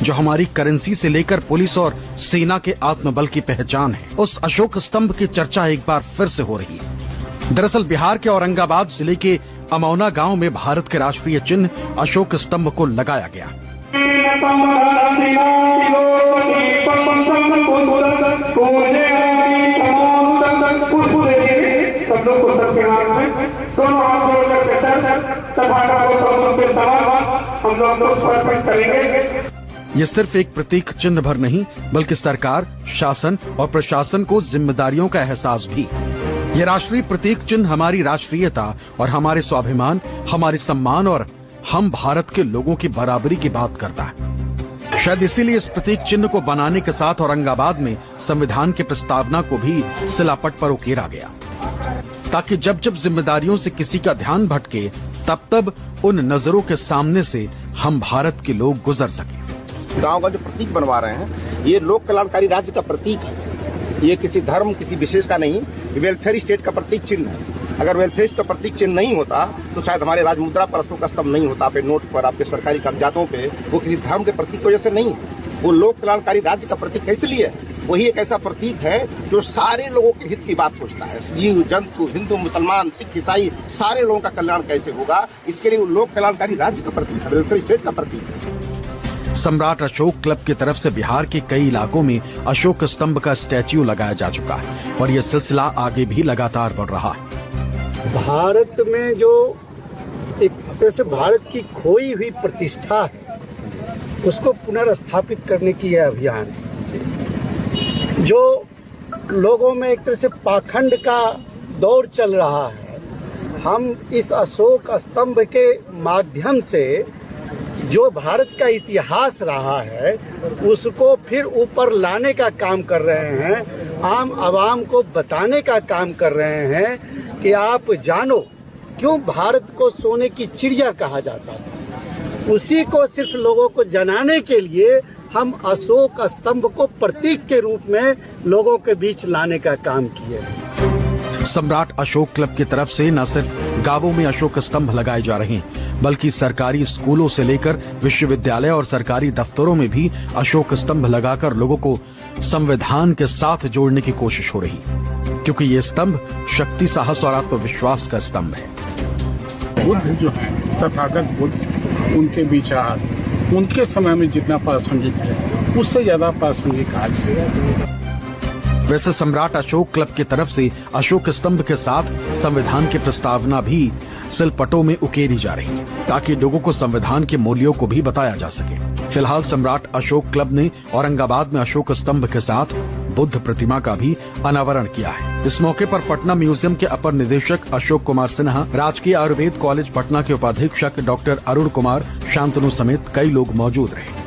जो हमारी करेंसी से लेकर पुलिस और सेना के आत्मबल की पहचान है, उस अशोक स्तंभ की चर्चा एक बार फिर से हो रही है। दरअसल बिहार के औरंगाबाद जिले के अमौना गांव में भारत के राष्ट्रीय चिन्ह अशोक स्तंभ को लगाया गया। ये सिर्फ एक प्रतीक चिन्ह भर नहीं, बल्कि सरकार, शासन और प्रशासन को जिम्मेदारियों का एहसास भी। ये राष्ट्रीय प्रतीक चिन्ह हमारी राष्ट्रीयता और हमारे स्वाभिमान, हमारे सम्मान और हम भारत के लोगों की बराबरी की बात करता है। शायद इसीलिए इस प्रतीक चिन्ह को बनाने के साथ औरंगाबाद में संविधान की प्रस्तावना को भी शिलापट पर उकेरा गया, ताकि जब जब जिम्मेदारियों से किसी का ध्यान भटके तब तब उन नजरों के सामने से हम भारत के लोग गुजर सके। गांव का जो प्रतीक बनवा रहे हैं, ये लोक कल्याणकारी राज्य का प्रतीक है। ये किसी धर्म, किसी विशेष का नहीं, वेलफेयर स्टेट का प्रतीक चिन्ह है। अगर वेलफेयर का प्रतीक चिन्ह नहीं होता तो शायद हमारे राजमुद्रा पर अशोक स्तंभ नहीं होता, आपके नोट पर, आपके सरकारी कागजातों पे। वो किसी धर्म के प्रतीक की वजह से नहीं है, वो लोक कल्याणकारी राज्य का प्रतीक कैसे लिए? वही एक ऐसा प्रतीक है जो सारे लोगों के हित की बात सोचता है। जीव जंतु, हिंदू, मुसलमान, सिख, ईसाई, सारे लोगों का कल्याण कैसे होगा, इसके लिए वो लोक कल्याणकारी राज्य का प्रतीक है, वेलफेयर स्टेट का प्रतीक है। सम्राट अशोक क्लब की तरफ से बिहार के कई इलाकों में अशोक स्तंभ का स्टैच्यू लगाया जा चुका है और ये सिलसिला आगे भी लगातार बढ़ रहा है। भारत में जो एक तरह से भारत की खोई हुई प्रतिष्ठा है, उसको पुनर्स्थापित करने की यह अभियान है। जो लोगों में एक तरह से पाखंड का दौर चल रहा है, हम इस अशोक स्तंभ के माध्यम से जो भारत का इतिहास रहा है उसको फिर ऊपर लाने का काम कर रहे हैं। आम आवाम को बताने का काम कर रहे हैं कि आप जानो क्यों भारत को सोने की चिड़िया कहा जाता था। उसी को सिर्फ लोगों को जनाने के लिए हम अशोक स्तंभ को प्रतीक के रूप में लोगों के बीच लाने का काम किए। सम्राट अशोक क्लब की तरफ से न सिर्फ गांवों में अशोक स्तंभ लगाए जा रहे हैं, बल्कि सरकारी स्कूलों से लेकर विश्वविद्यालय और सरकारी दफ्तरों में भी अशोक स्तंभ लगाकर लोगों को संविधान के साथ जोड़ने की कोशिश हो रही है, क्योंकि ये स्तंभ शक्ति, साहस और आत्मविश्वास का स्तंभ है। बुद्ध जो है, तथागत बुद्ध, उनके विचार उनके समय में जितना प्रासंगिक थे उससे ज्यादा प्रासंगिक आज है। वैसे सम्राट अशोक क्लब की तरफ से अशोक स्तंभ के साथ संविधान की प्रस्तावना भी शिलपटों में उकेरी जा रही है, ताकि लोगों को संविधान के मूल्यों को भी बताया जा सके। फिलहाल सम्राट अशोक क्लब ने औरंगाबाद में अशोक स्तंभ के साथ बुद्ध प्रतिमा का भी अनावरण किया है। इस मौके पर पटना म्यूजियम के अपर निदेशक अशोक कुमार सिन्हा, राजकीय आयुर्वेद कॉलेज पटना के उपाधीक्षक डॉक्टर अरुण कुमार शांतनु समेत कई लोग मौजूद रहे।